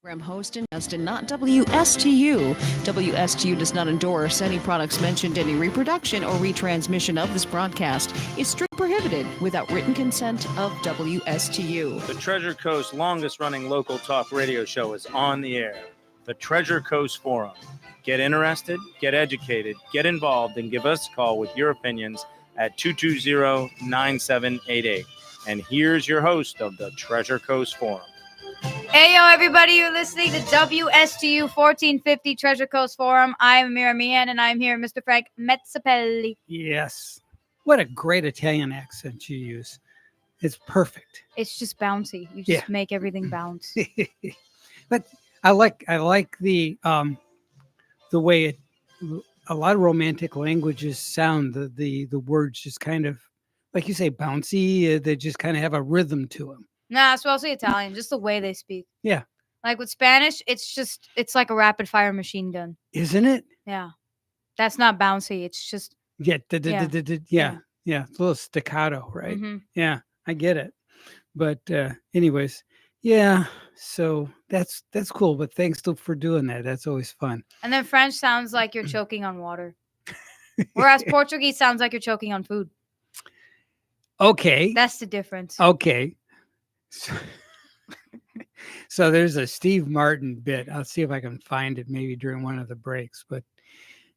Program host and guest and not WSTU. WSTU does not endorse any products mentioned. Any reproduction or retransmission of this broadcast is strictly prohibited without written consent of WSTU. The Treasure Coast longest running local talk radio show is on the air. The Treasure Coast Forum. Get interested, get educated, get involved, and give us a call with your opinions at 220-9788. And here's your host of the Treasure Coast Forum. Hey, yo, everybody, you're listening to WSTU 1450 Treasure Coast Forum. I'm Amira Meehan, and I'm here with Mr. Frank Mezzapelli. Yes. What a great Italian accent you use. It's perfect. It's just bouncy. You just make everything bounce. But I like the way it, a lot of romantic languages sound. The words just kind of, like you say, bouncy. They just kind of have a rhythm to them. Nah, it's mostly Italian, just the way they speak. Yeah. Like with Spanish, it's like a rapid fire machine gun. Isn't it? Yeah. That's not bouncy. It's just. Yeah. Yeah. It's a little staccato, right? Mm-hmm. Yeah, I get it. But anyways, yeah. So that's cool. But thanks for doing that. That's always fun. And then French sounds like you're choking on water. Whereas Portuguese sounds like you're choking on food. Okay. That's the difference. Okay. So there's a Steve Martin bit. I'll see if I can find it maybe during one of the breaks. But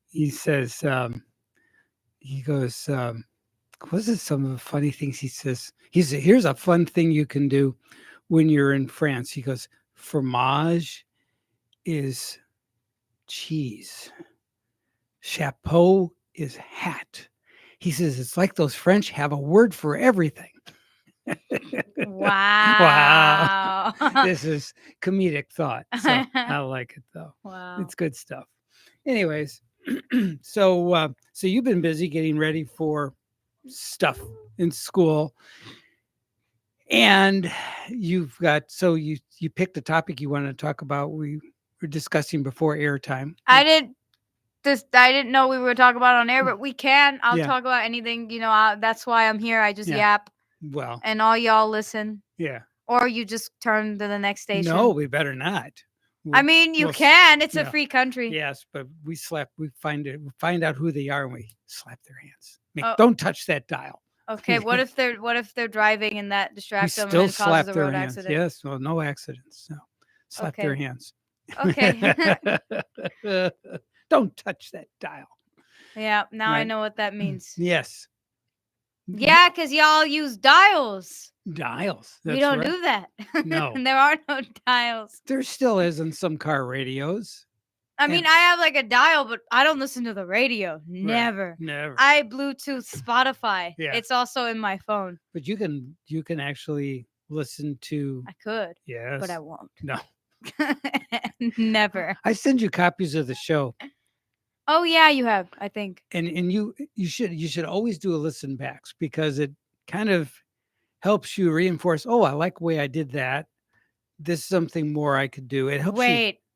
he says, he goes, what's it? Some of the funny things he says. He said, here's a fun thing you can do when you're in France. He goes, fromage is cheese. Chapeau is hat. He says, it's like those French have a word for everything. Wow. This is comedic thought. So I like it though. Wow. It's good stuff. Anyways, so you've been busy getting ready for stuff in school. And you've got you picked a topic you wanted to talk about. We were discussing before airtime. I didn't know we were talking about on air, but we can. I'll talk about anything. That's why I'm here. I just yap. Well, and all y'all listen. Yeah. Or you just turn to the next station. No, we better not. I mean, you can. It's a free country. Yes, but we find out who they are, and we slap their hands. Don't touch that dial. Okay. What if they're driving and that distracts them still and it slap causes a their road hands. accident? Yes. Well, no accidents. No. Slap their hands. Okay. Don't touch that dial. Yeah. Now I know what that means. Yes. Yeah, because y'all use dials. Dials. We don't do that. No. There are no dials. There still is in some car radios. I mean, I have like a dial, but I don't listen to the radio. Never. Right. Never. I Bluetooth Spotify. Yeah. It's also in my phone. But you can actually listen to. I could. Yes. But I won't. No. Never. I send you copies of the show. Oh yeah, you have, I think. And you should always do a listen backs because it kind of helps you reinforce, oh, I like the way I did that. This is something more I could do. It helps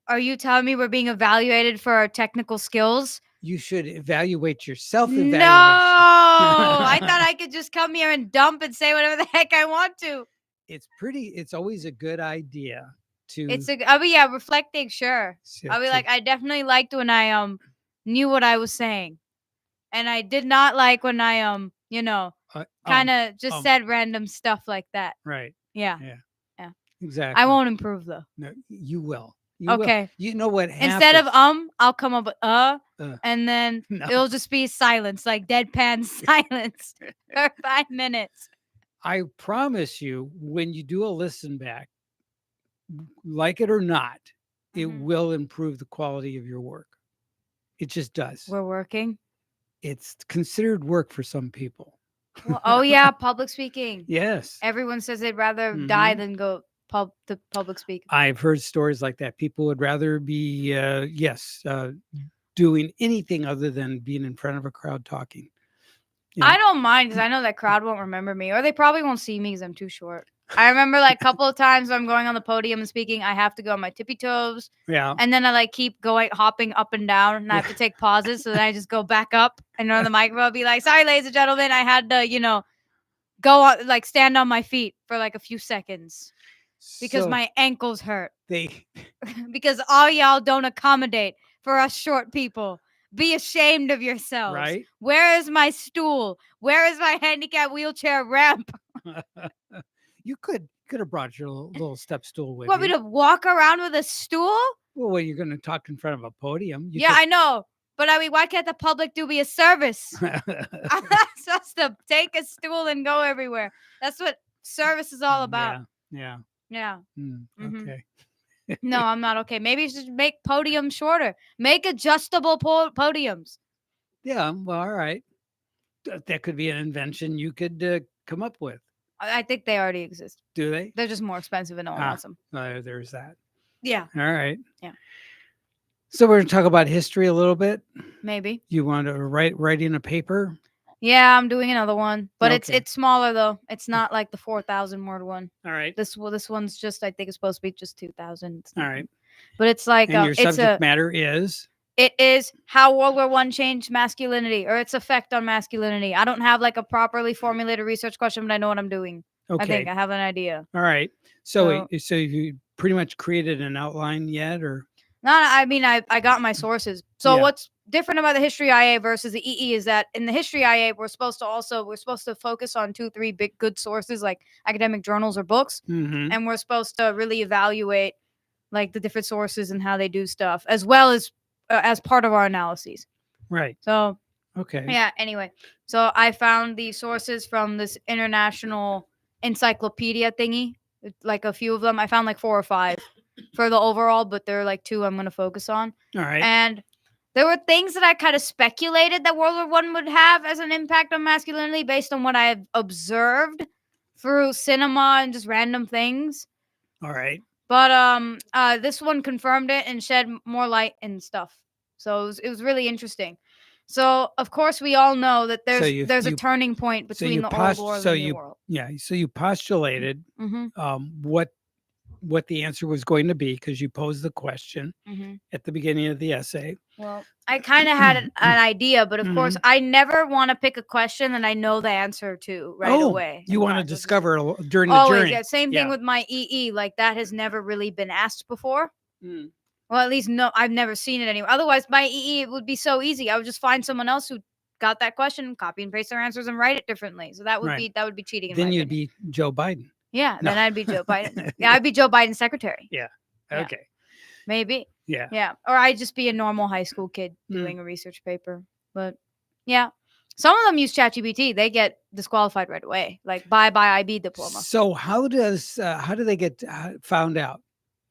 are you telling me we're being evaluated for our technical skills? You should evaluate yourself. No, I thought I could just come here and dump and say whatever the heck I want to. It's always a good idea to. Reflecting, sure. I'll be like, I definitely liked when I knew what I was saying, and I did not like when I kind of just said random stuff like that. Right. Yeah. Exactly. I won't improve though. No, you will. Okay. Will. You know what happens? Instead of I'll come up with and then it'll just be silence, like deadpan silence for 5 minutes. I promise you, when you do a listen back, like it or not, it will improve the quality of your work. It just does. We're working. It's considered work for some people. Well, public speaking. Yes. Everyone says they'd rather die than go to public speak. I've heard stories like that. People would rather be, doing anything other than being in front of a crowd talking. Yeah. I don't mind because I know that crowd won't remember me, or they probably won't see me because I'm too short. I remember like a couple of times when I'm going on the podium and speaking, I have to go on my tippy toes. Yeah. And then I keep hopping up and down, and I have to take pauses. So then I just go back up and on the microphone, I'll be like, sorry, ladies and gentlemen, I had to, go on, stand on my feet for like a few seconds. because So my ankles hurt. they Because all y'all don't accommodate for us short people. Be ashamed of yourselves. right. Where is my stool? Where is my handicap wheelchair ramp? You could have brought your little step stool with Want me you. to walk around with a stool? Well, when you're going to talk in front of a podium, you Yeah, I know. But I mean, why can't the public do me a service? could. I'm not supposed to take a stool and go everywhere. That's what service is all about. Yeah. Yeah. Mm, Mhm. okay. No, I'm not okay. Maybe you should make podiums shorter. Make adjustable podiums. Yeah. Well, all right. That could be an invention you could come up with. I think they already exist. Do they? They're just more expensive and no one wants them. There's that. Yeah, All right. Yeah. So we're going to talk about history a little bit. maybe. You want to writing a paper? Yeah, I'm doing another one, but Okay. it's smaller though. It's not like the 4,000 word one. All right. This one's just, I think it's supposed to be just 2,000. All right. But it's like And your it's subject matter is? it is how World War I changed masculinity or its effect on masculinity. I don't have like a properly formulated research question, but I know what I'm doing. Okay. I think I have an idea. All right. So you pretty much created an outline yet, or? No, I mean, I got my sources. So Yeah. what's different about the History IA versus the EE is that in the History IA, we're supposed to focus on 2-3 big good sources like academic journals or books, Mm-hmm. and we're supposed to really evaluate like the different sources and how they do stuff, as well as part of our analyses. Right. So Okay. yeah. Anyway, so I found the sources from this international encyclopedia thingy, like a few of them. I found like 4 or 5 for the overall, but there are like 2 I'm going to focus on. All right. And there were things that I kind of speculated that World War I would have as an impact on masculinity based on what I have observed through cinema and just random things. All right. But this one confirmed it and shed more light and stuff. So it was really interesting. So of course we all know that there's a turning point between the old world and the new world. Yeah. So you postulated Mm-hmm. what the answer was going to be because you posed the question Mm-hmm. at the beginning of the essay. Well, I kind of had an idea, but of course, I never want to pick a question that I know the answer to right away. You want to Practice. discover during the Always, journey. yeah. Same thing Yeah. with my EE. Like that has never really been asked before. Mm. Well, at least no, I've never seen it anywhere. Otherwise, my EE it would be so easy. I would just find someone else who got that question, copy and paste their answers, and write it differently. So that would be cheating. In Then my you'd opinion. be Joe Biden. Yeah. No. Then I'd be Joe Biden. Yeah, I'd be Joe Biden's secretary. Yeah. Yeah. Okay. Maybe. Yeah. Yeah. Or I'd just be a normal high school kid Mm. doing a research paper. But yeah. Some of them use ChatGPT. They get disqualified right away. Like by IB diploma. So how do they get found out?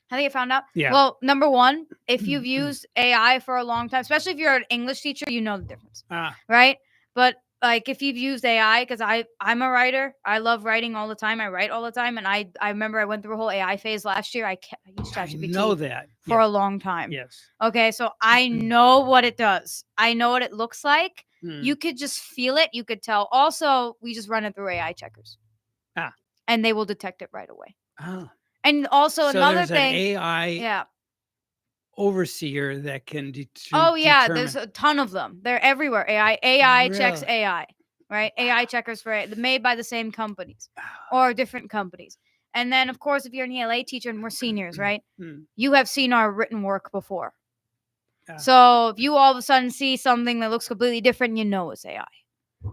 How they get found out? Yeah. Well, number one, if you've used AI for a long time, especially if you're an English teacher, you know the difference. Right? But like if you've used AI, because I'm a writer, I love writing all the time. I write all the time, and I remember I went through a whole AI phase last year. I used ChatGPT know that for a long time. Yes. Okay, so I know what it does. I know what it looks like. Mm. You could just feel it. You could tell. Also, we just run it through AI checkers. And they will detect it right away. And also another there's thing. an AI Yeah. overseer that can Oh yeah, determine. there's a ton of them. They're everywhere. AI checks Really? AI, right? AI checkers made by the same companies or different companies. And then of course, if you're an ELA teacher and we're seniors, right? Mm. You have seen our written work before. Yeah. So if you all of a sudden see something that looks completely different, you know it's AI.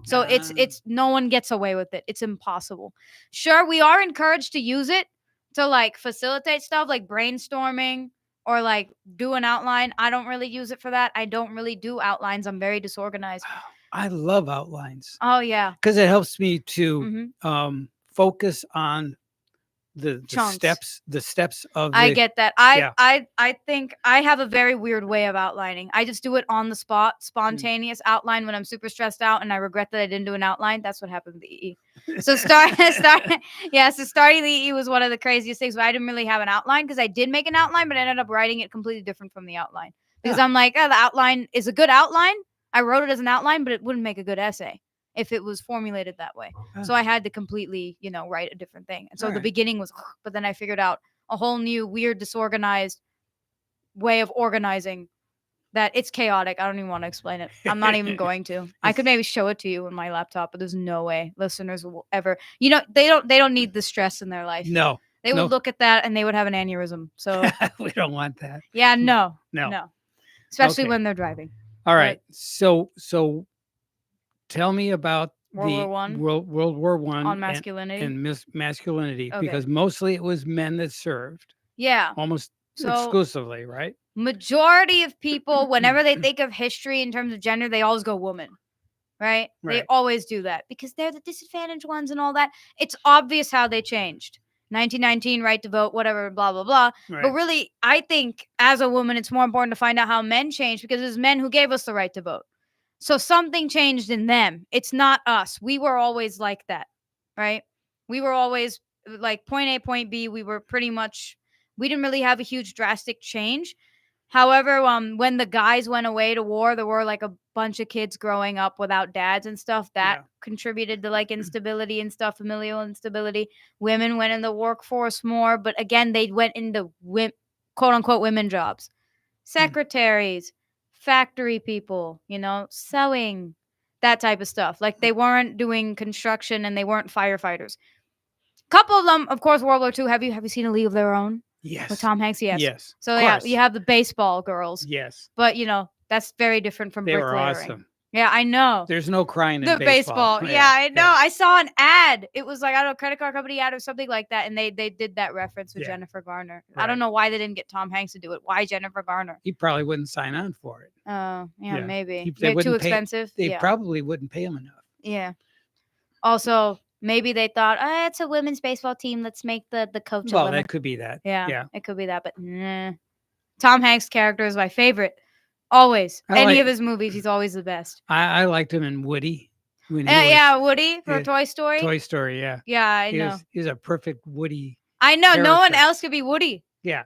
So it's no one gets away with it. It's impossible. Sure, we are encouraged to use it to like facilitate stuff like brainstorming or like do an outline. I don't really use it for that. I don't really do outlines. I'm very disorganized. I love outlines Oh yeah. because it helps me to Mhm. focus on the Chunks. steps of I the, get that. I think I have a very weird way of outlining. I just do it on the spot, spontaneous outline when I'm super stressed out and I regret that I didn't do an outline. That's what happened with the EE. So starting the EE was one of the craziest things. But I didn't really have an outline because I did make an outline, but I ended up writing it completely different from the outline. Because I'm like, the outline is a good outline. I wrote it as an outline, but it wouldn't make a good essay if it was formulated that way. So I had to completely, write a different thing. And so the beginning was, but then I figured out a whole new weird, disorganized way of organizing that it's chaotic. I don't even want to explain it. I'm not even going to. I could maybe show it to you on my laptop, but there's no way listeners will ever, they don't need the stress in their life. No. They would look at that and they would have an aneurysm. So we don't want that. yeah, no. Especially Okay. when they're driving. All right. So tell me about World War One. World War One On masculinity. and masculinity, Okay. because mostly it was men that served. Yeah. Almost So- exclusively, right? Majority of people, whenever they think of history in terms of gender, they always go woman. Right? They Right. always do that because they're the disadvantaged ones and all that. It's obvious how they changed. 1919, right to vote, whatever, blah, blah, blah. Right. But really, I think as a woman, it's more important to find out how men changed because it's men who gave us the right to vote. So something changed in them. It's not us. We were always like that, right? We were always like point A, point B. We didn't really have a huge drastic change. However, when the guys went away to war, there were like a bunch of kids growing up without dads and stuff. That contributed to like instability and stuff, familial instability. Women went in the workforce more, but again, they went into quote unquote women jobs. Secretaries, factory people, sewing, that type of stuff. Like they weren't doing construction and they weren't firefighters. Couple of them, of course, World War II. Have you seen A League of Their Own? Yes. With Tom Hanks, yes. Yes. So of yeah, course. you have the baseball girls, Yes. but that's very different from They were bricklayering. awesome. Yeah, I know. There's no crying in The baseball. baseball. Yeah, I know. I saw an ad. It was like, I don't know, credit card company ad or something like that, and they did that reference with Yeah. Jennifer Garner. I Right. don't know why they didn't get Tom Hanks to do it. Why Jennifer Garner? He probably wouldn't sign on for it. Yeah, maybe. They Maybe too wouldn't pay- expensive. They yeah. probably wouldn't pay him enough. Yeah. Also, maybe they thought, it's a women's baseball team. Let's make the coach a Well, woman. that could be that. Yeah, Yeah. it could be that, but nah. Tom Hanks' character is my favorite. Always. Any of his movies, he's always the best. I liked him in Woody. When he was Yeah, Woody for yeah, Toy Story. Toy Story, yeah. Yeah, I know. He's a perfect Woody. I know. No one character. else could be Woody. Yeah.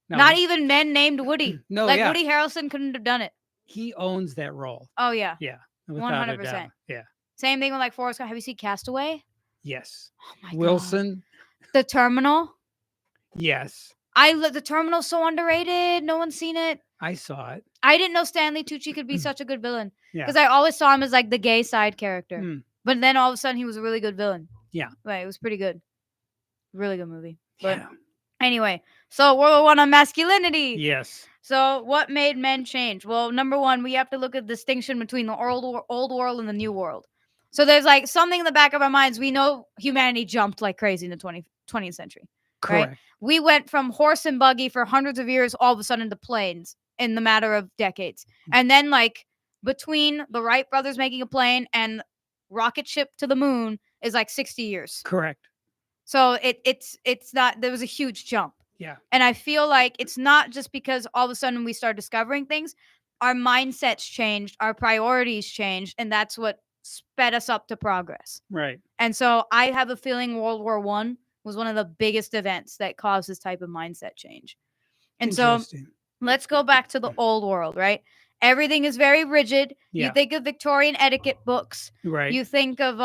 No, Not even men named Woody. No, like yeah. Woody Harrelson couldn't have done it. He owns that role. Oh yeah. Yeah. Without a 100%. doubt. Yeah. Same thing with like Forrest Gump. Have you seen Castaway? Yes. Oh my God. Wilson. The Terminal. Yes. The Terminal's so underrated. No one's seen it. I saw it. I didn't know Stanley Tucci could be such a good villain. Yeah. Because I always saw him as like the gay side character. Mm. But then all of a sudden he was a really good villain. Yeah. Right. It was pretty good. Really good movie. But Yeah. anyway, so World War I on masculinity. Yes. So what made men change? Well, number one, we have to look at the distinction between the old world and the new world. So there's like something in the back of our minds. We know humanity jumped like crazy in the 20th century. Correct. Right? We went from horse and buggy for hundreds of years all of a sudden to planes in the matter of decades. And then like between the Wright brothers making a plane and rocket ship to the moon is like 60 years. Correct. So it's not, there was a huge jump. Yeah. And I feel like it's not just because all of a sudden we start discovering things, our mindsets changed, our priorities changed, and that's what sped us up to progress. Right. And so I have a feeling World War I was one of the biggest events that caused this type of mindset change. And so Interesting. let's go back to the old world, right? Everything is very rigid. Yeah. You think of Victorian etiquette books. Right. You think of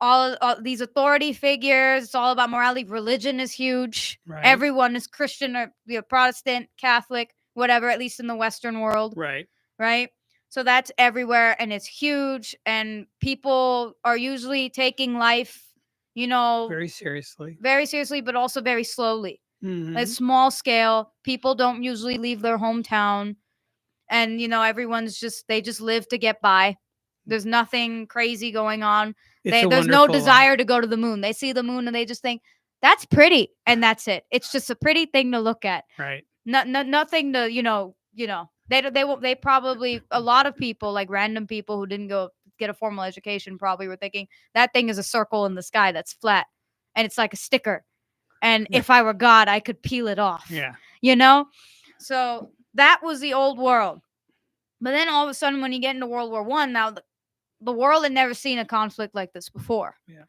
all these authority figures. It's all about morality. Religion is huge. Right. Everyone is Christian or Protestant, Catholic, whatever, at least in the Western world. Right. Right? So that's everywhere and it's huge. And people are usually taking life, Very seriously. very seriously, but also very slowly. Mhm. At small scale. People don't usually leave their hometown. And, everyone's they just live to get by. There's nothing crazy going on. It's a There's no wonderful desire to go to the moon. They see the moon and they just think, that's pretty. And that's it. It's just a pretty thing to look at. Right. Nothing to, they probably, a lot of people, like random people who didn't go get a formal education probably were thinking that thing is a circle in the sky that's flat and it's like a sticker. And if I were God, I could peel it off. Yeah. So that was the old world. But then all of a sudden, when you get into World War I, now the world had never seen a conflict like this before. Yeah.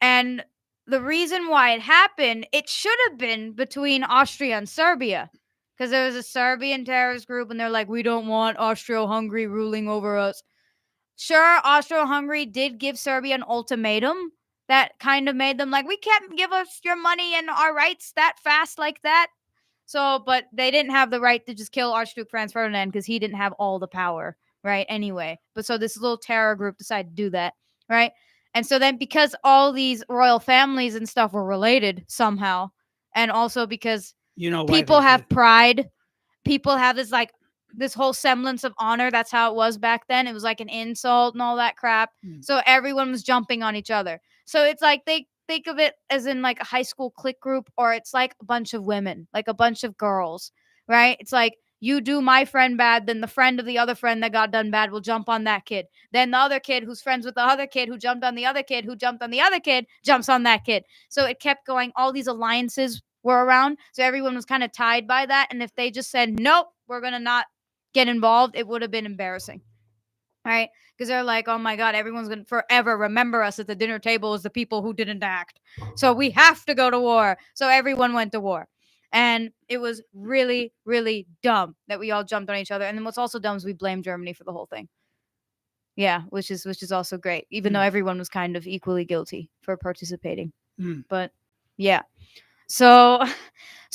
And the reason why it happened, it should have been between Austria and Serbia. Because there was a Serbian terrorist group, and they're like, we don't want Austro-Hungary ruling over us. Sure, Austro-Hungary did give Serbia an ultimatum that kind of made them like, we can't give us your money and our rights that fast like that. So, but they didn't have the right to just kill Archduke Franz Ferdinand because he didn't have all the power, right? Anyway, but so this little terror group decided to do that, right? And so then because all these royal families and stuff were related somehow, And also because why people they have did. pride. People have this whole semblance of honor. That's how it was back then. It was like an insult and all that crap. So everyone was jumping on each other. So it's like they think of it as in like a high school clique group, or it's like a bunch of women, like a bunch of girls, right? It's like you do my friend bad, then the friend of the other friend that got done bad will jump on that kid. Then the other kid who's friends with the other kid who jumped on the other kid who jumped on the other kid jumps on that kid. So it kept going. All these alliances were around. So everyone was kind of tied by that. And if they just said, nope, we're going to not get involved, it would have been embarrassing. Right? Because they're like, oh my God, everyone's going to forever remember us at the dinner table as the people who didn't act. So we have to go to war. So everyone went to war. And it was really, really dumb that we all jumped on each other. And then what's also dumb is we blamed Germany for the whole thing. Yeah, which is also great, even though everyone was kind of equally guilty for participating. But yeah. So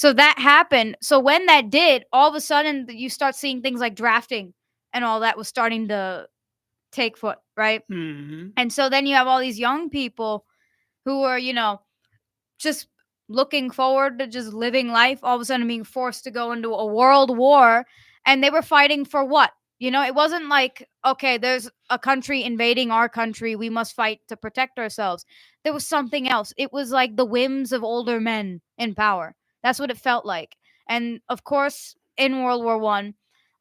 that happened. So when that did, all of a sudden you start seeing things like drafting and all that was starting to take foot, right? And so then you have all these young people who are, just looking forward to just living life, all of a sudden being forced to go into a world war. And they were fighting for what? It wasn't like, okay, there's a country invading our country, we must fight to protect ourselves. There was something else. It was like the whims of older men in power. That's what it felt like. And of course, in World War I,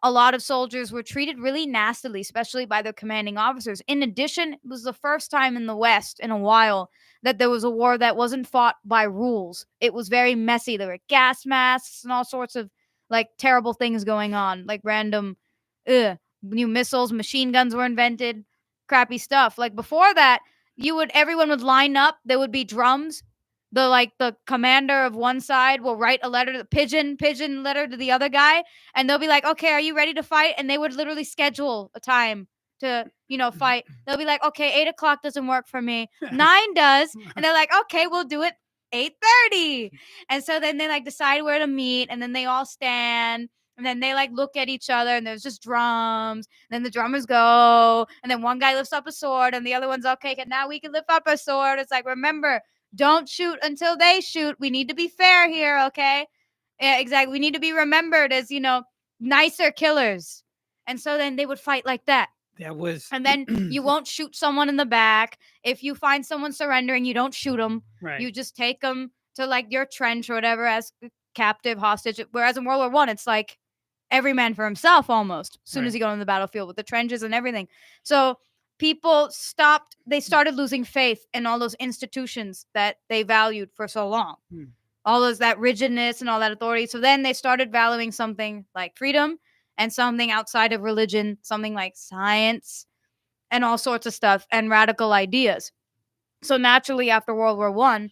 a lot of soldiers were treated really nastily, especially by their commanding officers. In addition, it was the first time in the West in a while that there was a war that wasn't fought by rules. It was very messy. There were gas masks and all sorts of like terrible things going on, like random new missiles, machine guns were invented, crappy stuff. Like before that, everyone would line up, there would be drums. The commander of one side will write a letter, pigeon letter to the other guy, and they'll be like, okay, are you ready to fight? And they would literally schedule a time to fight. They'll be like, okay, 8:00 doesn't work for me, 9 does, and they're like, okay, we'll do it 8:30. And so then they like decide where to meet, and then they all stand, and then they like look at each other, and there's just drums. And then the drummers go, and then one guy lifts up a sword, and the other one's okay. Now we can lift up a sword. It's like, remember, don't shoot until they shoot. We need to be fair here, okay? Yeah, exactly. We need to be remembered as nicer killers. And so then they would fight like that. And then you won't shoot someone in the back. If you find someone surrendering, you don't shoot them. Right. You just take them to like your trench or whatever as captive, hostage. Whereas in World War I, it's like every man for himself almost. As soon as you go on the battlefield with the trenches and everything. So people started losing faith in all those institutions that they valued for so long. All that rigidness and all that authority. So then they started valuing something like freedom and something outside of religion, something like science and all sorts of stuff and radical ideas. So naturally, after World War I,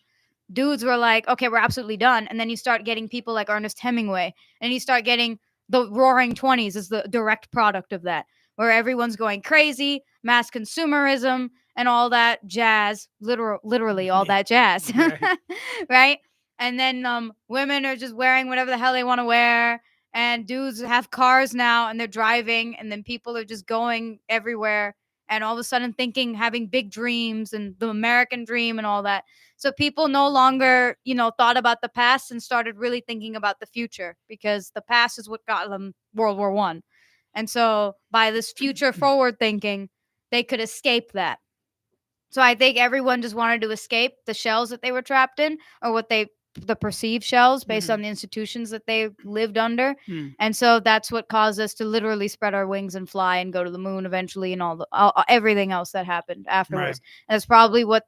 dudes were like, okay, we're absolutely done. And then you start getting people like Ernest Hemingway, and you start getting the Roaring 20s is the direct product of that, where everyone's going crazy, mass consumerism and all that jazz, literally all that jazz, right? And then women are just wearing whatever the hell they want to wear. And dudes have cars now and they're driving. And then people are just going everywhere. And all of a sudden having big dreams and the American dream and all that. So people no longer, thought about the past and started really thinking about the future, because the past is what got them World War I. And so by this future forward thinking, they could escape that. So I think everyone just wanted to escape the shells that they were trapped in, or the perceived shells based on the institutions that they lived under. And so that's what caused us to literally spread our wings and fly and go to the moon eventually, and everything else that happened afterwards. And that's probably what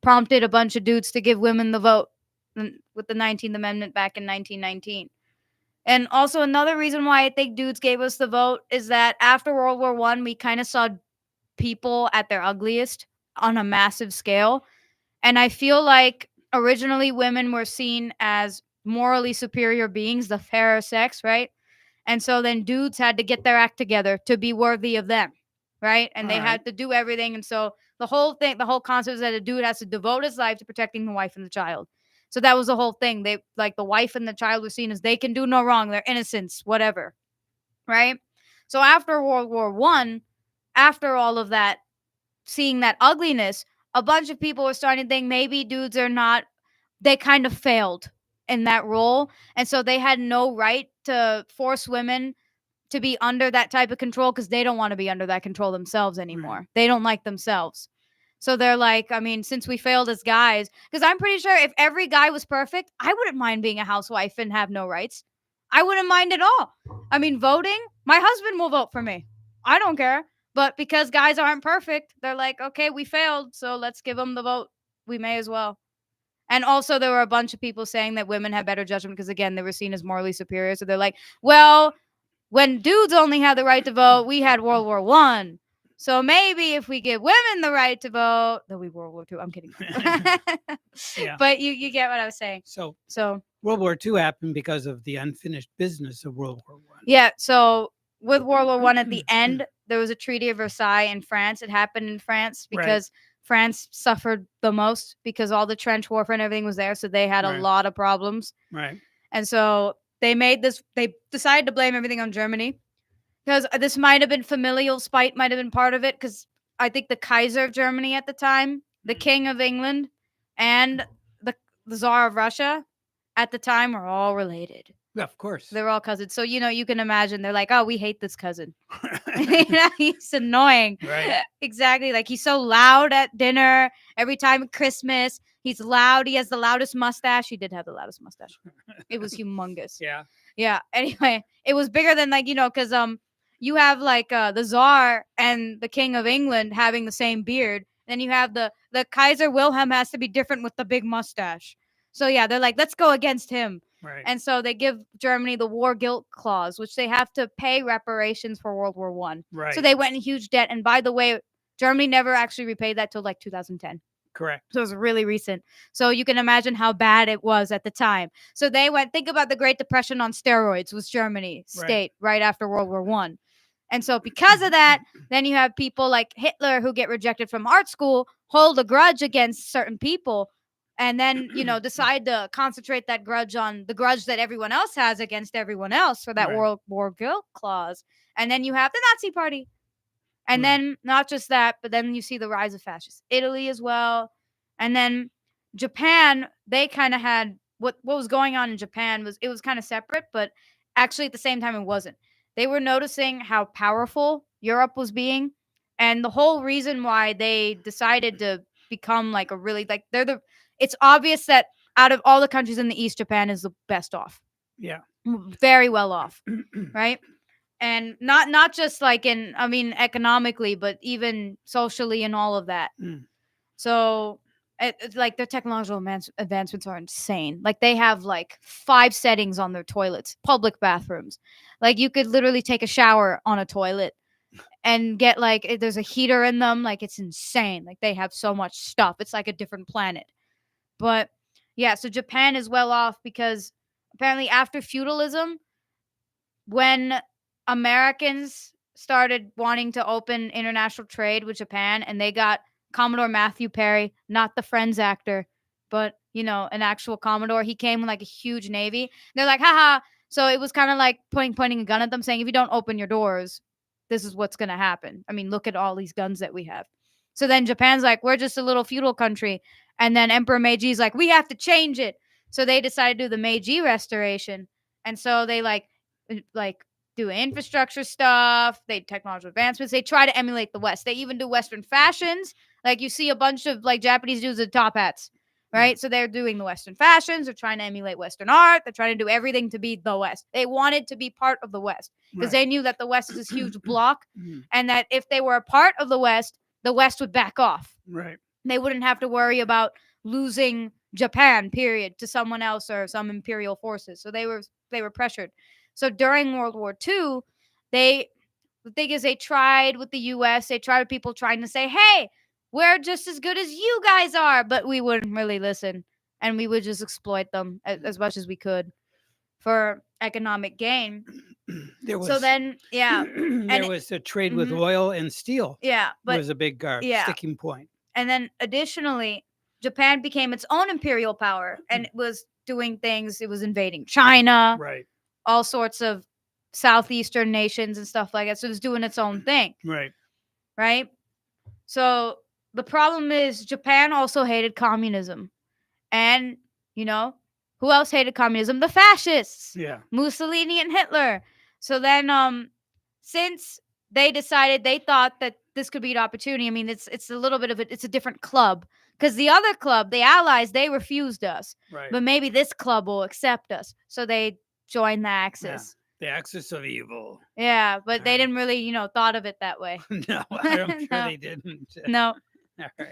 prompted a bunch of dudes to give women the vote with the 19th Amendment back in 1919. And also another reason why I think dudes gave us the vote is that after World War I, we kind of saw people at their ugliest on a massive scale. And I feel like originally women were seen as morally superior beings, the fairer sex, right? And so then dudes had to get their act together to be worthy of them, right? And they had to do everything. And so the whole concept is that a dude has to devote his life to protecting the wife and the child. So that was the whole thing. They the wife and the child were seen as they can do no wrong, they're innocents, whatever, right? So after World War I, after all of that, seeing that ugliness, a bunch of people were starting to think maybe dudes are not, they kind of failed. in that role. And so they had no right to force women to be under that type of control because they don't want to be under that control themselves anymore. Right. They don't like themselves. So they're like, I mean, since we failed as guys, because I'm pretty sure if every guy was perfect, I wouldn't mind being a housewife and have no rights. I wouldn't mind at all. I mean, voting, my husband will vote for me. I don't care. But because guys aren't perfect, they're like, okay, we failed, so let's give them the vote. We may as well. And also, there were a bunch of people saying that women have better judgment because, again, they were seen as morally superior. So they're like, well, when dudes only had the right to vote, we had World War I. So maybe if we give women the right to vote, there'll be World War II. I'm kidding. Yeah. But you get what I was saying. So So World War II happened because of the unfinished business of World War I. yeah. So with World War I at the end, there was a Treaty of Versailles in France. It happened in France because France suffered the most because all the trench warfare and everything was there. So they had a Right. lot of problems. Right. And so they decided to blame everything on Germany because this might have been familial spite, might have been part of it. Because I think the Kaiser of Germany at the time, the King of England, and the Tsar of Russia at the time were all related. Yeah, of course. They're all cousins. So, you can imagine they're like, oh, we hate this cousin. He's annoying. Right. Exactly. Like he's so loud at dinner. Every time at Christmas, he's loud. He has the loudest mustache. He did have the loudest mustache. It was humongous. Yeah. Yeah. Anyway, it was bigger than because you have like the Tsar and the King of England having the same beard. Then you have the Kaiser Wilhelm has to be different with the big mustache. So yeah, they're like, let's go against him. Right. And so they give Germany the war guilt clause, which they have to pay reparations for World War I. Right. So they went in huge debt. And by the way, Germany never actually repaid that till like 2010. Correct. So it was really recent. So you can imagine how bad it was at the time. So they think about the Great Depression on steroids was Germany state right after World War I. And so because of that, then you have people like Hitler who get rejected from art school, hold a grudge against certain people, and then, decide to concentrate that grudge on the grudge that everyone else has against everyone else for that World War guilt clause. And then you have the Nazi Party. And then not just that, but then you see the rise of fascist Italy as well. And then Japan, they kind of had what was going on in Japan was kind of separate, but actually at the same time it wasn't. They were noticing how powerful Europe was being. And the whole reason why they decided to become like a really it's obvious that out of all the countries in the East, Japan is the best off. Yeah. Very well off. Right. And not just like economically, but even socially and all of that. So it's like their technological advancements are insane. Like they have like 5 settings on their toilets, public bathrooms. Like you could literally take a shower on a toilet and get there's a heater in them. Like it's insane. Like they have so much stuff. It's like a different planet. But yeah, so Japan is well off because apparently after feudalism, when Americans started wanting to open international trade with Japan and they got Commodore Matthew Perry, not the Friends actor, but, an actual Commodore. He came with like a huge navy. They're like, haha. So it was kind of like pointing a gun at them saying, if you don't open your doors, this is what's going to happen. I mean, look at all these guns that we have. So then Japan's like, we're just a little feudal country. And then Emperor Meiji's like, we have to change it. So they decided to do the Meiji Restoration. And so they do infrastructure stuff, they technological advancements, they try to emulate the West. They even do Western fashions. Like you see a bunch of like Japanese dudes with top hats, right? So they're doing the Western fashions, they're trying to emulate Western art, they're trying to do everything to be the West. They wanted to be part of the West because they knew that the West is this huge block and that if they were a part of the West would back off. Right. They wouldn't have to worry about losing Japan, period, to someone else or some imperial forces. So they were pressured. So during World War II, the thing is they tried with the U.S., they tried with people trying to say, hey, we're just as good as you guys are, but we wouldn't really listen. And we would just exploit them as much as we could for economic gain. There was a trade with oil and steel. Yeah. But was a big sticking point. And then additionally, Japan became its own imperial power and it was doing things. It was invading China. Right. All sorts of southeastern nations and stuff like that. So it was doing its own thing. Right. Right. So the problem is Japan also hated communism. And, Who else hated communism? The fascists. Yeah. Mussolini and Hitler. So then, since they decided, they thought that this could be an opportunity. I mean, it's a little bit of it's a different club, because the other club, the Allies, they refused us. Right. But maybe this club will accept us. So they joined the Axis. The Axis of Evil. Yeah, but they didn't really, thought of it that way. No, I'm sure No. they didn't. No. All right.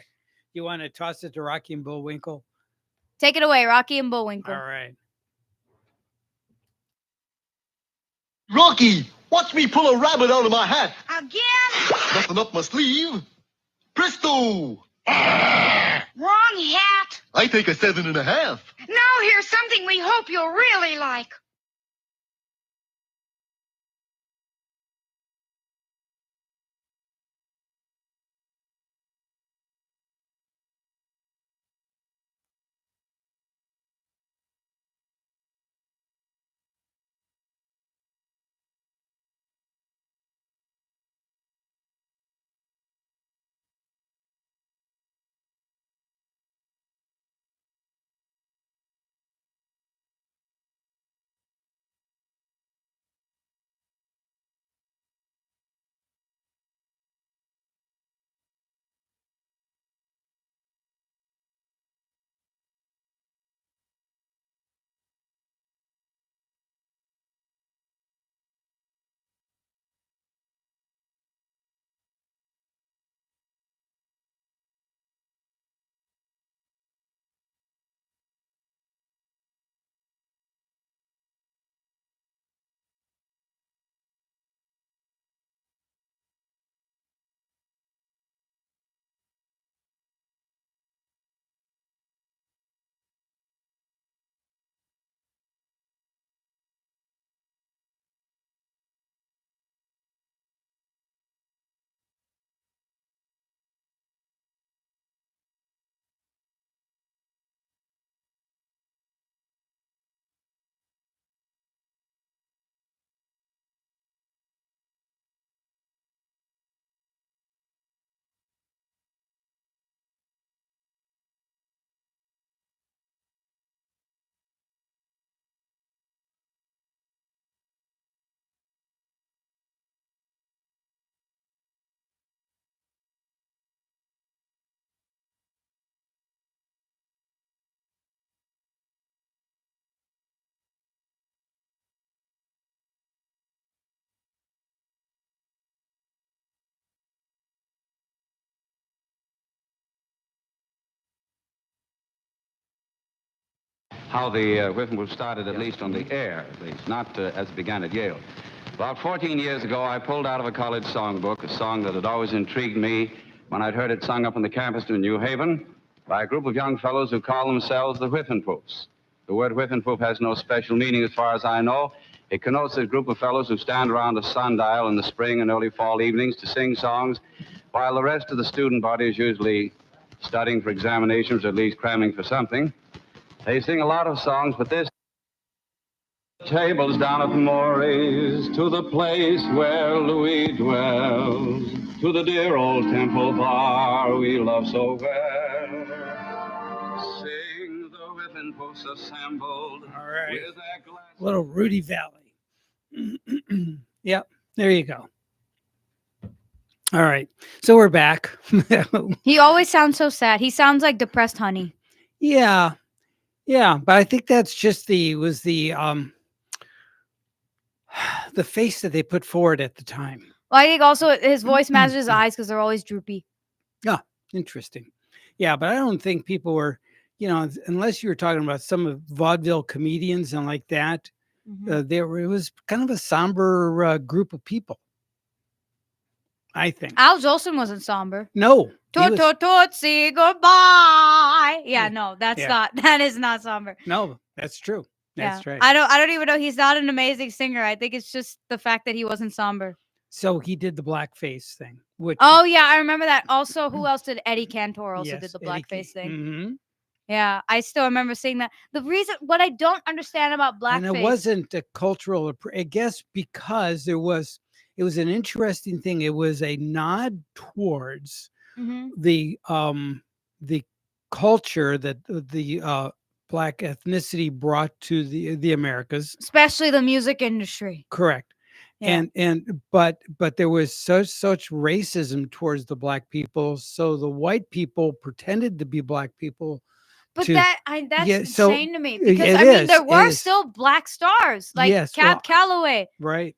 You want to toss it to Rocky and Bullwinkle? Take it away, Rocky and Bullwinkle. All right. Rocky, watch me pull a rabbit out of my hat. Again? Nothing up my sleeve. Presto! Wrong hat. I take a 7.5. Now here's something we hope you'll really like. How the Whiffenpoof started, at least on the air, at least, not as it began at Yale. About 14 years ago, I pulled out of a college songbook a song that had always intrigued me when I'd heard it sung up on the campus in New Haven by a group of young fellows who call themselves the Whiffenpoofs. The word Whiffenpoof has no special meaning as far as I know. It connotes a group of fellows who stand around a sundial in the spring and early fall evenings to sing songs, while the rest of the student body is usually studying for examinations or at least cramming for something. They sing a lot of songs, but this tables down at Morey's, to the place where Louis dwells, to the dear old Temple Bar we love so well. Sing the Whiffenpoofs assembled. All right. With their glass. Little Rudy Valley. Yep. There you go. All right. So we're back. He always sounds so sad. He sounds like depressed honey. Yeah. Yeah, but I think that's just the face that they put forward at the time. Well, I think also his voice matches his eyes because they're always droopy. Yeah, interesting. Yeah, but I don't think people were, unless you were talking about some of vaudeville comedians and like that, it was kind of a somber group of people, I think. Al Jolson wasn't somber. No. Tootsie, goodbye. Yeah, no, that is not somber. No, that's true. That's right. I don't even know. He's not an amazing singer. I think it's just the fact that he wasn't somber. So he did the blackface thing. Oh yeah, I remember that. Also, who else did? Eddie Cantor also did the blackface thing. Mm-hmm. Yeah, I still remember seeing that. What I don't understand about blackface, and it wasn't a cultural, I guess, because it was an interesting thing. It was a nod towards the culture that the black ethnicity brought to the Americas. Especially the music industry. Correct. Yeah. But there was such racism towards the black people, so the white people pretended to be black people. But to, that's yeah, so insane to me, because it I mean is, there it were is. still black stars like Yes, Cab well, Calloway, right,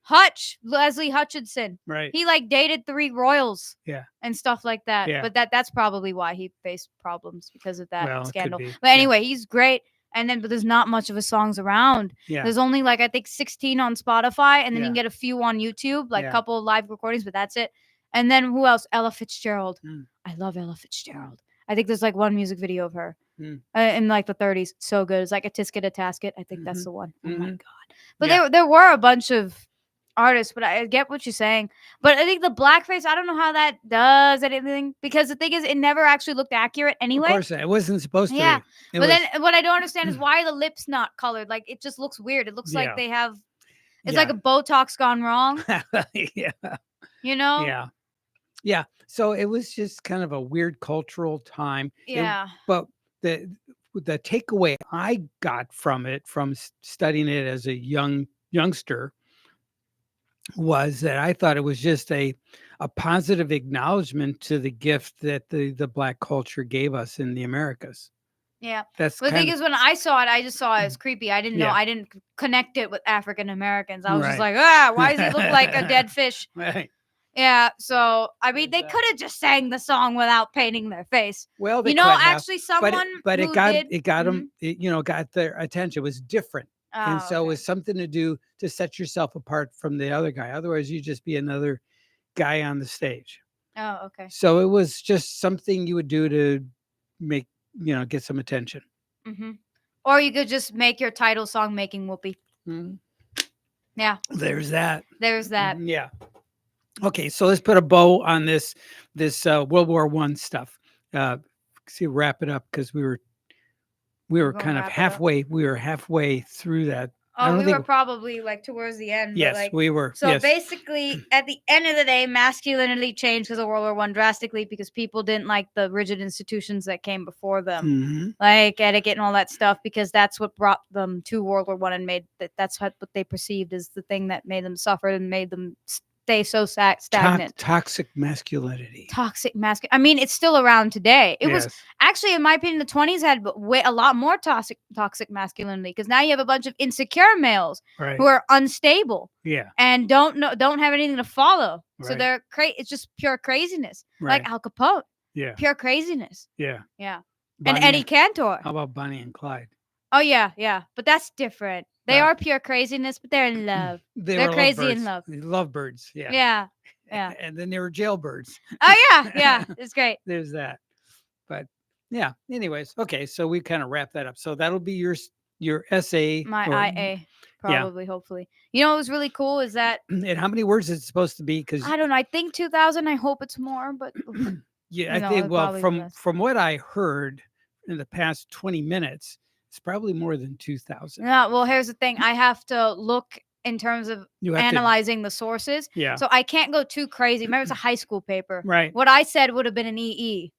Leslie Hutchinson. right. He like dated 3 royals. Yeah. And stuff like that. Yeah. But that's probably why he faced problems, because of that Well, it could scandal. be, But anyway, he's great. And then, but there's not much of his songs around. Yeah. There's only like, I think 16 on Spotify, and then you Yeah. can get a few on YouTube, like a Yeah. couple of live recordings, but that's it. And then who else? Ella Fitzgerald. Mm. I love Ella Fitzgerald. I think there's like one music video of her Mm. in like the 30s. So good. It's like a Tisket a Tasket. I think that's Mhm. the one. Oh my Mhm. God. But Yeah. there were a bunch of artists, but I get what you're saying. But I think the blackface, I don't know how that does anything, because the thing is, it never actually looked accurate anyway. Of course, it wasn't supposed to. Yeah. It But was- then what I don't understand is why the lips not colored. Like, it just looks weird. It looks Yeah. like they have, it's Yeah. like a Botox gone wrong, yeah. you know? Yeah. Yeah. So it was just kind of a weird cultural time. Yeah. But the takeaway I got from it, from studying it as a youngster, was that I thought it was just a positive acknowledgement to the gift that the black culture gave us in the Americas. Yeah. That's But the thing is, when I saw it, I just saw it as creepy. I didn't know. Yeah. I didn't connect it with African Americans. I was just Right. like, why does he look like a dead fish? right. Yeah. So, I mean, they Exactly. could have just sang the song without painting their face. Well, they You know, could have, actually, someone but who it got did, it got Mhm. them, got their attention. It was different. And so it okay. was something to do to set yourself apart from the other guy. Otherwise, you'd just be another guy on the stage. Oh, okay. So it was just something you would do to make, get some attention. Mm-hmm. Or you could just make your title song "Making Whoopee." Mhm. Yeah. There's that. There's that. Yeah. Okay, so let's put a bow on this World War I stuff. Wrap it up, because we were gonna kind of wrap it up? halfway. We were halfway through that. I Oh, don't we think- were probably like towards the end. but, Yes, like, we were. So yes. basically, at the end of the day, masculinity changed because of World War I drastically, because people didn't like the rigid institutions that came before them, Mhm. like etiquette and all that stuff, because that's what brought them to World War I and made that's what they perceived as the thing that made them suffer and made them stay so stagnant. Toxic masculinity. Toxic masculinity. I mean, it's still around today. It was Yes. actually, in my opinion, the 20s had a lot more toxic masculinity, because now you have a bunch of insecure males Right. who are unstable Yeah. and don't have anything to follow. So Right. they're it's just pure craziness, Right. like Al Capone, Yeah. pure craziness. Yeah. Yeah, Bonnie and Eddie Cantor. How about Bonnie and Clyde? Oh yeah, but that's different. They Well- are pure craziness, but they're in love. They They're were crazy in lovebirds. love. Lovebirds. Yeah. Yeah, yeah. And then they were jailbirds. Oh yeah, it's great. There's that. But yeah. Anyways, okay. So we kind of wrap that up. So that'll be your essay. My or- IA, probably, hopefully. You know what was really cool is that And how many words is it supposed to be? Because I don't know. I think 2,000. I hope it's more, but yeah, you I know, think it'll probably be less. from what I heard in the past 20 minutes, it's probably more than 2,000. no. Well, here's the thing. I have to look in terms of You have to- analyzing the sources, yeah. so I can't go too crazy. Remember, it's a high school paper. Right. What I said would have been an EE,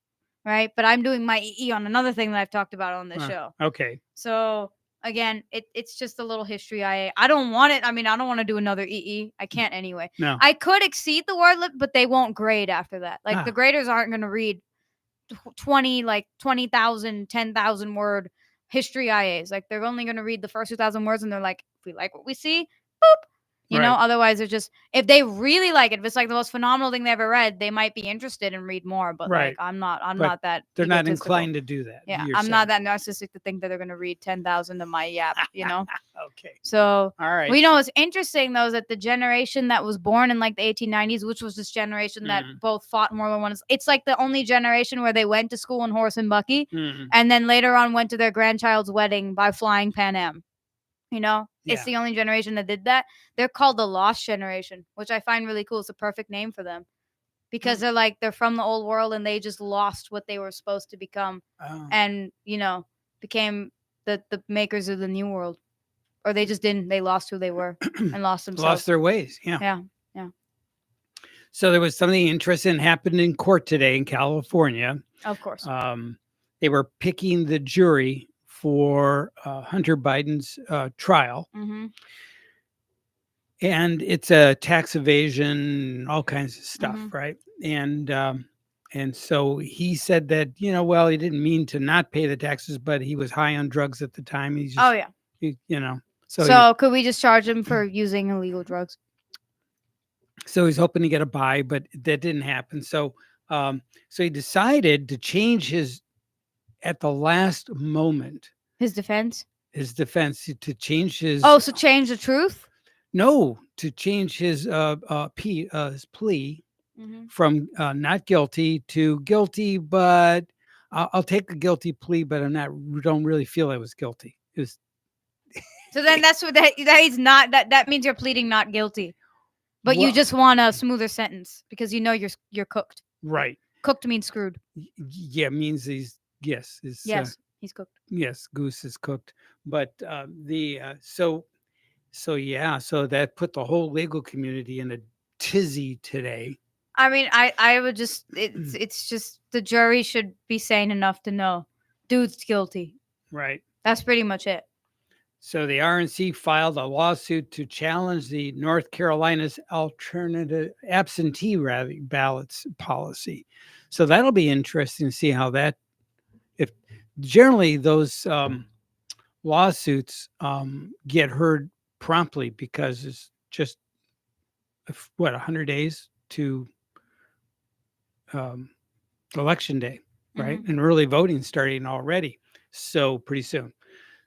right? But I'm doing my EE on another thing that I've talked about on this show. Okay. So again, it's just a little history IA. I don't want it. I mean, I don't want to do another EE. I can't anyway. No. I could exceed the word limit, but they won't grade after that. Like the Ah. graders aren't going to read 20,000, 10,000 word history IAs. Like they're only going to read the first 2,000 words, and they're like, if we like what we see, boop. You know, Right. otherwise they're just, if they really like it, if it's like the most phenomenal thing they ever read, they might be interested and read more. But Right. like, I'm not But not that. They're not egotistical. inclined to do that. Yeah, you're I'm not saying. that narcissistic to think that they're going to read 10,000 of my yap, you know? Okay. So, All right. well, you know, what's interesting though is that the generation that was born in like the 1890s, which was this generation that Mhm. both fought in World War I, it's like the only generation where they went to school in horse and buggy, Mhm. and then later on went to their grandchild's wedding by flying Pan Am. You know, it's Yeah. the only generation that did that. They're called the lost generation, which I find really cool. It's a perfect name for them because they're from the old world and they just lost what they were supposed to become, Oh. and you know, became the makers of the new world, or they just didn't. They lost who they were and lost themselves. Lost their ways. Yeah. Yeah, So there was something interesting happened in court today in California. of course. They were picking the jury for Hunter Biden's trial. Mm-hmm. And it's a tax evasion, all kinds of stuff, Mhm. right? And so he said that, well, he didn't mean to not pay the taxes, but he was high on drugs at the time. He's just, Oh yeah. So Could we just charge him for using illegal drugs? so he's hoping to get a buy, but that didn't happen. So he decided to change at the last moment, His defense. to change his. Oh, so change the truth. No, to change his plea from not guilty to guilty, but I'll take the guilty plea, but don't really feel I was guilty. It was, So then that's what that is not that means you're pleading not guilty, but you Well- just want a smoother sentence because you know you're cooked. right. Cooked means screwed. Yeah, means he's He's cooked. yes, goose is cooked. But so that put the whole legal community in a tizzy today. I mean, I would just it's just the jury should be sane enough to know dude's guilty. Right. That's pretty much it. So the RNC filed a lawsuit to challenge the North Carolina's alternative absentee ballots policy. So that'll be interesting to see how that, if generally those lawsuits get heard promptly because it's just 100 days to election day, right? And early voting starting already. So pretty soon.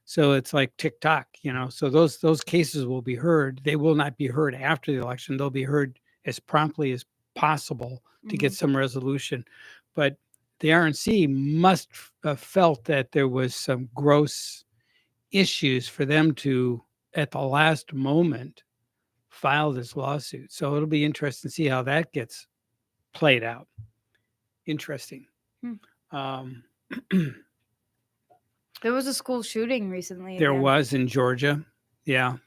So it's like TikTok, so those cases will be heard. They will not be heard after the election. They'll be heard as promptly as possible to get some resolution. But the RNC must have felt that there was some gross issues for them to, at the last moment, file this lawsuit. So it'll be interesting to see how that gets played out. Interesting. There was a school shooting recently. There again. was in Georgia. Yeah.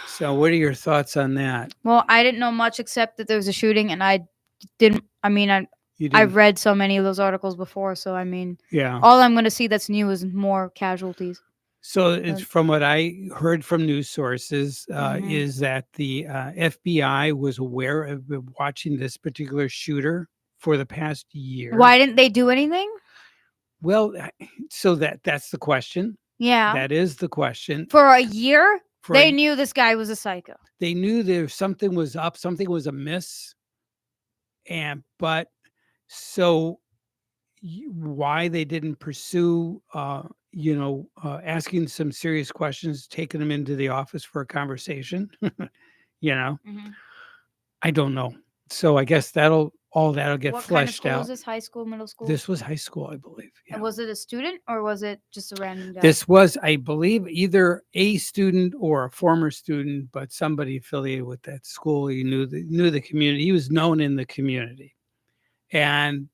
So what are your thoughts on that? Well, I didn't know much except that there was a shooting, and I read so many of those articles before, so I mean, yeah. all I'm going to see that's new is more casualties. So it's from what I heard from news sources is that the FBI was aware of watching this particular shooter for the past year. Why didn't they do anything? Well, so that's the question. Yeah. That is the question. For a year, For they knew this guy was a psycho. They knew there something was up, something was amiss. But why they didn't pursue, asking some serious questions, taking them into the office for a conversation, I don't know. So I guess that'll get What fleshed kind of school out. was this? High school, middle school? This was high school, I believe. Yeah. And was it a student or was it just a random guy? This was, I believe, either a student or a former student, but somebody affiliated with that school. He knew the community. He was known in the community, and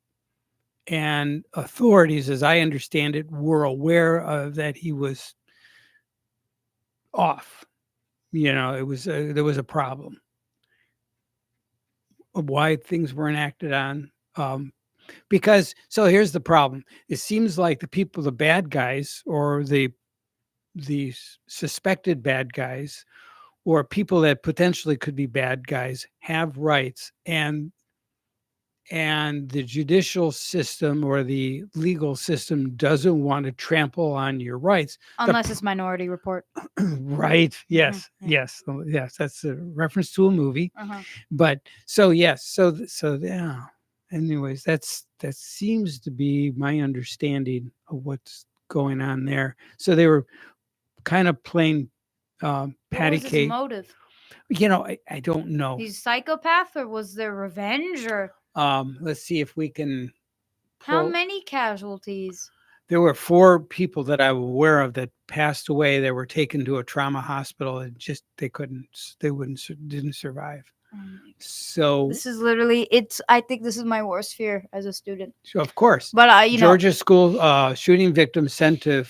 authorities, as I understand it, were aware of that he was off. It was there was a problem of why things weren't acted on. Because here's the problem. It seems like the bad guys or the suspected bad guys or people that potentially could be bad guys have rights, and the judicial system or the legal system doesn't want to trample on your rights. Unless it's Minority Report. Right. Yes. Yes. Yes. That's a reference to a movie. But yes. So yeah. Anyways, that seems to be my understanding of what's going on there. So they were kind of playing patty What was his cake. motive? I don't know. He's psychopath, or was there revenge, or Let's see if we can. how many casualties? There were 4 people that I'm aware of that passed away. They were taken to a trauma hospital and just didn't survive. So This is literally I think this is my worst fear as a student. of course, But Georgia school shooting victim sent a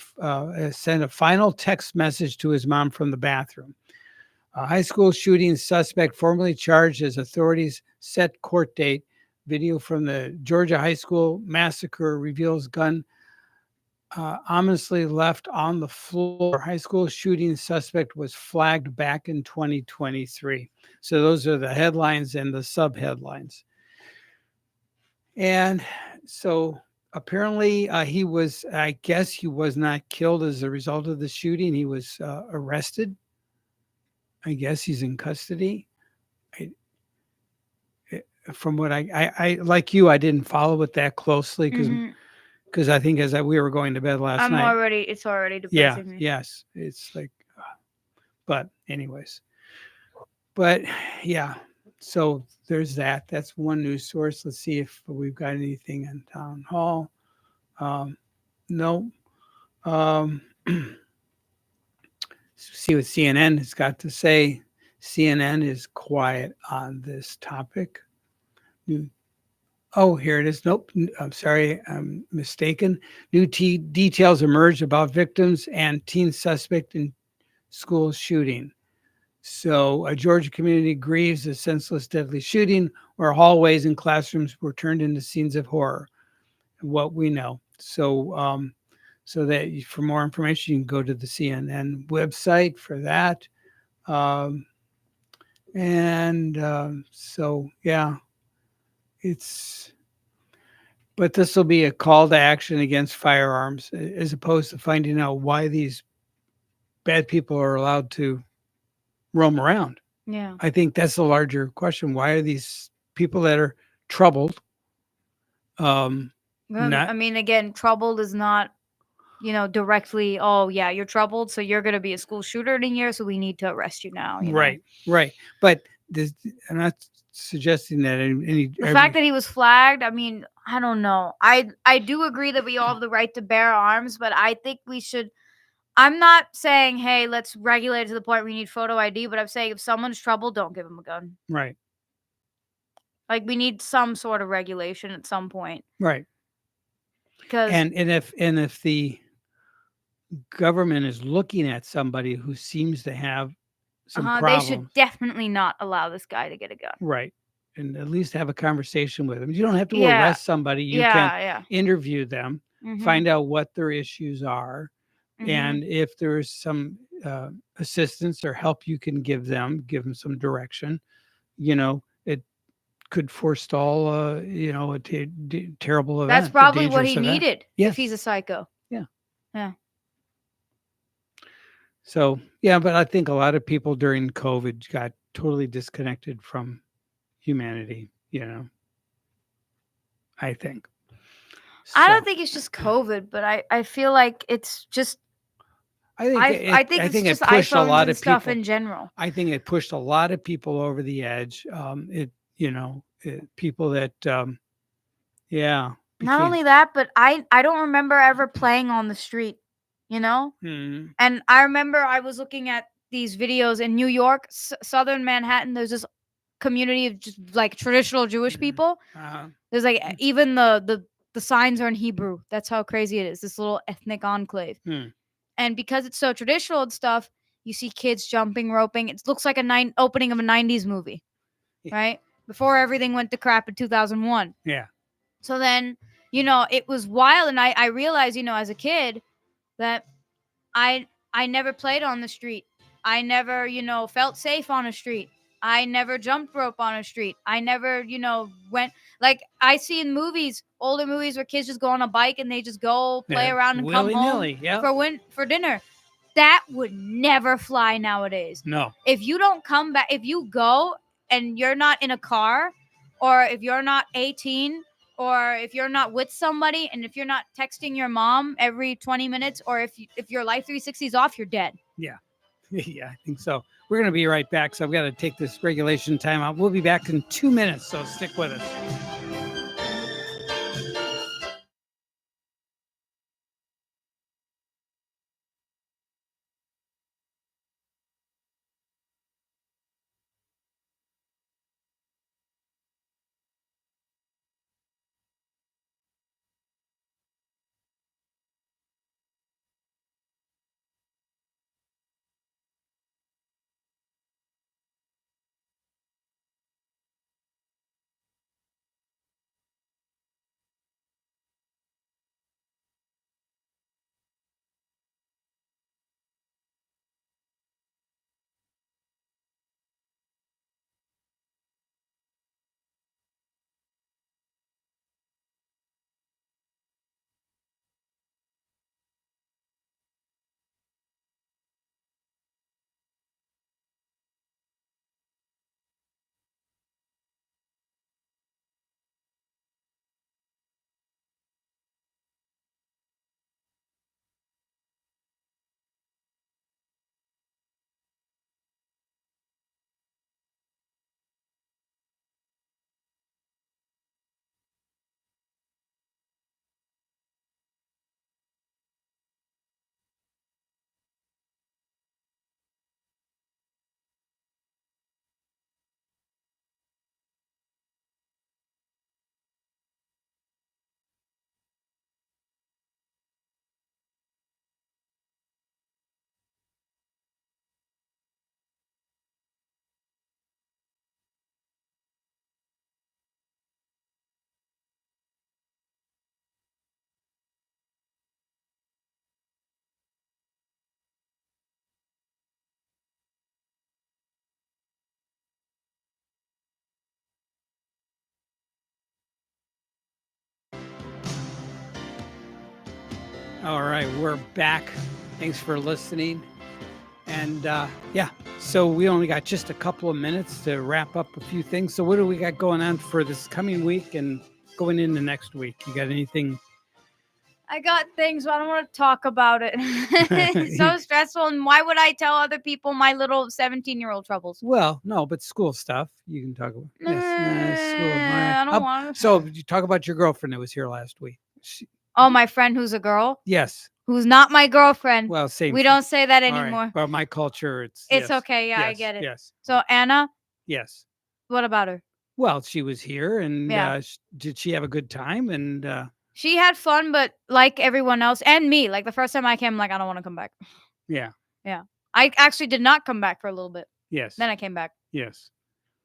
final text message to his mom from the bathroom. A high school shooting suspect formally charged as authorities set court date. Video from the Georgia high school massacre reveals gun ominously left on the floor. High school shooting suspect was flagged back in 2023. So those are the headlines and the sub headlines. And so apparently he was, I guess he was not killed as a result of the shooting. He was arrested. I guess he's in custody. From what I like you, I didn't follow it that closely because I think we were going to bed last night. It's already depressing me. Yes. It's like, but anyways, but yeah. So there's that. That's one news source. Let's see if we've got anything in town hall. No. See what CNN has got to say. CNN is quiet on this topic. Oh, here it is. Nope. I'm sorry. I'm mistaken. New details emerged about victims and teen suspect in school shooting. So a Georgia community grieves a senseless, deadly shooting where hallways and classrooms were turned into scenes of horror. What we know. So, so that for more information, you can go to the CNN website for that. So, yeah, but this will be a call to action against firearms as opposed to finding out why these bad people are allowed to roam around. Yeah. I think that's the larger question. Why are these people that are troubled? I mean, again, troubled is not, directly, oh, yeah, you're troubled, so you're going to be a school shooter in a year, so we need to arrest you now. Right. But I'm not suggesting that the fact that he was flagged, I mean, I don't know. I do agree that we all have the right to bear arms, but I think we should. I'm not saying, hey, let's regulate it to the point where we need photo ID, but I'm saying if someone's troubled, don't give them a gun. Right. Like we need some sort of regulation at some point. Right. Because and if the government is looking at somebody who seems to have some problems, they should definitely not allow this guy to get a gun. Right. And at least have a conversation with them. You don't have to arrest somebody. You can interview them, find out what their issues are. And if there's some assistance or help you can give them some direction, it could forestall, a terrible event. That's probably what he needed if he's a psycho. Yeah. Yeah. So, yeah, but I think a lot of people during COVID got totally disconnected from humanity, I think. So, I don't think it's just COVID, but I feel like it's just I think it's just pushed a lot of stuff in general. I think it pushed a lot of people over the edge. People that, Not only that, but I don't remember ever playing on the street, And I remember I was looking at these videos in New York, Southern Manhattan. There's this community of just like traditional Jewish people. There's like even the signs are in Hebrew. That's how crazy it is. This little ethnic enclave. And because it's so traditional and stuff, you see kids jumping, roping. It looks like opening of a 90s movie, right? Before everything went to crap in 2001. Yeah. So then, it was wild. And I realized, as a kid that I never played on the street. I never, felt safe on a street. I never jumped rope on a street. I never, went like I see in movies, older movies where kids just go on a bike and they just go play around and come home for dinner. That would never fly nowadays. No. If you don't come back, if you go and you're not in a car, or if you're not 18, or if you're not with somebody, and if you're not texting your mom every 20 minutes, or if your Life 360 is off, you're dead. Yeah. Yeah, I think so. We're going to be right back. So I've got to take this regulation time out. We'll be back in 2 minutes. So stick with us. All right, we're back. Thanks for listening. And so we only got just a couple of minutes to wrap up a few things. So what do we got going on for this coming week and going into next week? You got anything? I got things, but I don't want to talk about it. It's so stressful. And why would I tell other people my little 17-year-old troubles? Well, no, but school stuff you can talk about. School. I don't want to. So you talk about your girlfriend that was here last week. Oh, my friend who's a girl? Yes. Who's not my girlfriend. Well, same. We don't say that All right. anymore. Well, my culture, it's It's yes. okay. Yeah, I Yes. get it. Yes. So Anna, Yes. what about her? Well, she was here, and Yeah. did she have a good time? And She had fun, but like everyone else and me, like the first time I came, I'm like, I don't want to come back. yeah. I actually did not come back for a little bit. Yes. Then I came back. Yes.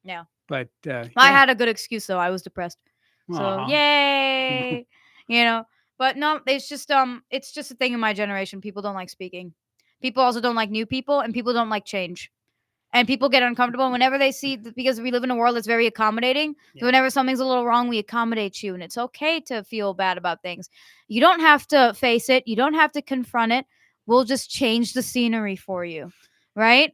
Yeah. But I had a good excuse though. I was depressed. So Aw. yay. But no, it's just a thing in my generation. People don't like speaking. People also don't like new people, and people don't like change. And people get uncomfortable whenever they see, because we live in a world that's very accommodating. Yeah. So whenever something's a little wrong, we accommodate you, and it's okay to feel bad about things. You don't have to face it. You don't have to confront it. We'll just change the scenery for you, right?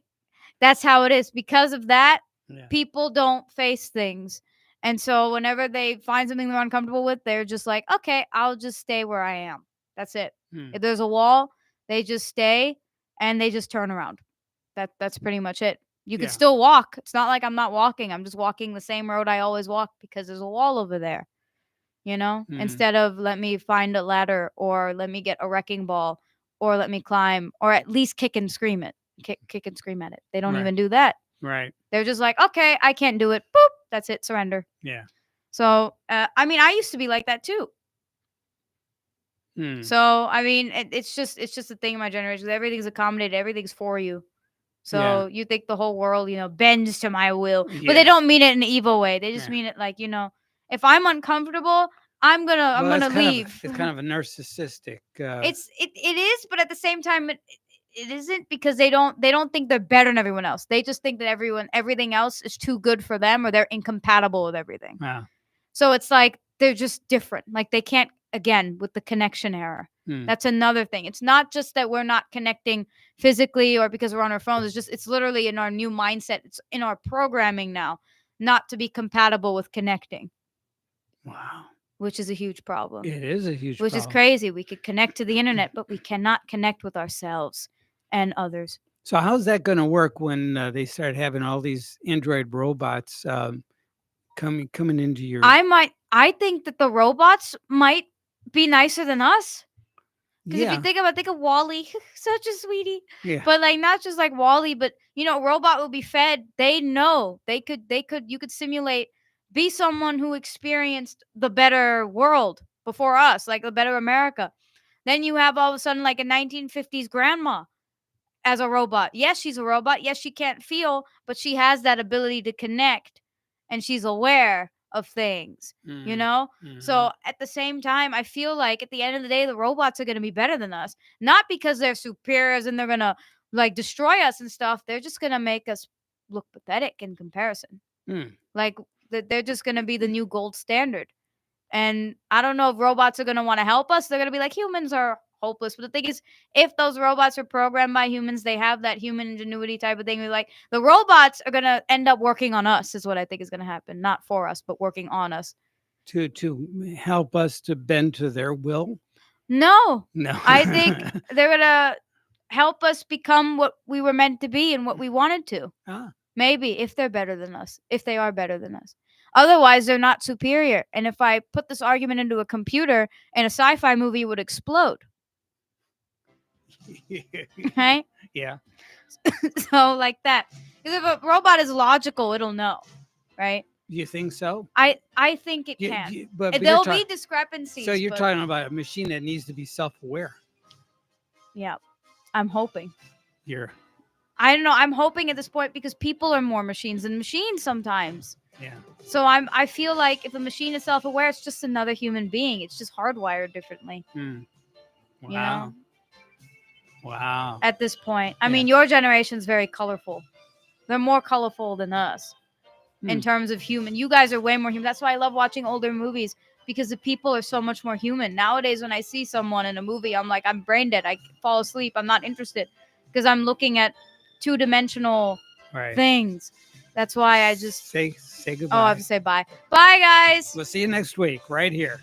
That's how it is. Because of that, Yeah. people don't face things. And so whenever they find something they're uncomfortable with, they're just like, okay, I'll just stay where I am. That's it. If there's a wall, they just stay and they just turn around. That's pretty much it. You can Yeah. still walk. It's not like I'm not walking. I'm just walking the same road I always walk because there's a wall over there. Instead of let me find a ladder, or let me get a wrecking ball, or let me climb, or at least kick and scream it. Kick and scream at it. They don't Right. even do that. Right. They're just like, okay, I can't do it. Boop. That's it. Surrender. Yeah. So, I used to be like that too. Hmm. So, it's just a thing in my generation. Everything's accommodated. Everything's for you. So you think the whole world, bends to my will, but Yeah. they don't mean it in an evil way. They just Yeah. mean it like, if I'm uncomfortable, I'm gonna leave. It's kind of a narcissistic. It is, but at the same time, it isn't, because they don't think they're better than everyone else. They just think that everything else is too good for them, or they're incompatible with everything. Wow. So it's like they're just different. Like they can't, again, with the connection error. That's another thing. It's not just that we're not connecting physically or because we're on our phones. It's literally in our new mindset. It's in our programming now not to be compatible with connecting. Wow. Which is a huge problem. It is a huge Which is problem. crazy. We could connect to the internet, but we cannot connect with ourselves and others. So how's that going to work when they start having all these Android robots coming into your? I think that the robots might be nicer than us. Because if Yeah. you think of WALL-E, such a sweetie. Yeah. But like not just like WALL-E, but robot will be fed. They know you could simulate, be someone who experienced the better world before us, like the better America. Then you have all of a sudden like a 1950s grandma as a robot. Yes, she's a robot. Yes, she can't feel, but she has that ability to connect, and she's aware of things, So at the same time, I feel like at the end of the day, the robots are going to be better than us, not because they're superiors and they're going to like destroy us and stuff. They're just going to make us look pathetic in comparison. Like they're just going to be the new gold standard. And I don't know if robots are going to want to help us. They're going to be like, humans are hopeless. But the thing is, if those robots are programmed by humans, they have that human ingenuity type of thing. We're like, the robots are going to end up working on us, is what I think is going to happen. Not for us, but working on us. To help us to bend to their will? No. I think Ah. they're going to help us become what we were meant to be and what we wanted to. Maybe, if they're better than us, if they are better than us. Otherwise, they're not superior. And if I put this argument into a computer in a sci-fi movie, it would explode. Right? Yeah. So like that. Because if a robot is logical, it'll know. Right? You think so? I think it can. But There'll be discrepancies. So you're talking about a machine that needs to be self-aware. Yeah. I'm hoping. I don't know. I'm hoping at this point, because people are more machines than machines sometimes. Yeah. So I feel like if a machine is self-aware, it's just another human being. It's just hardwired differently. Wow. Wow. At this point. I mean, your generation's very colorful. They're more colorful than us in terms of human. You guys are way more human. That's why I love watching older movies because the people are so much more human. Nowadays, when I see someone in a movie, I'm like, I'm brain dead. I fall asleep. I'm not interested because I'm looking at two-dimensional things. That's why I just say goodbye. Oh, I have to say bye. Bye, guys. We'll see you next week right here.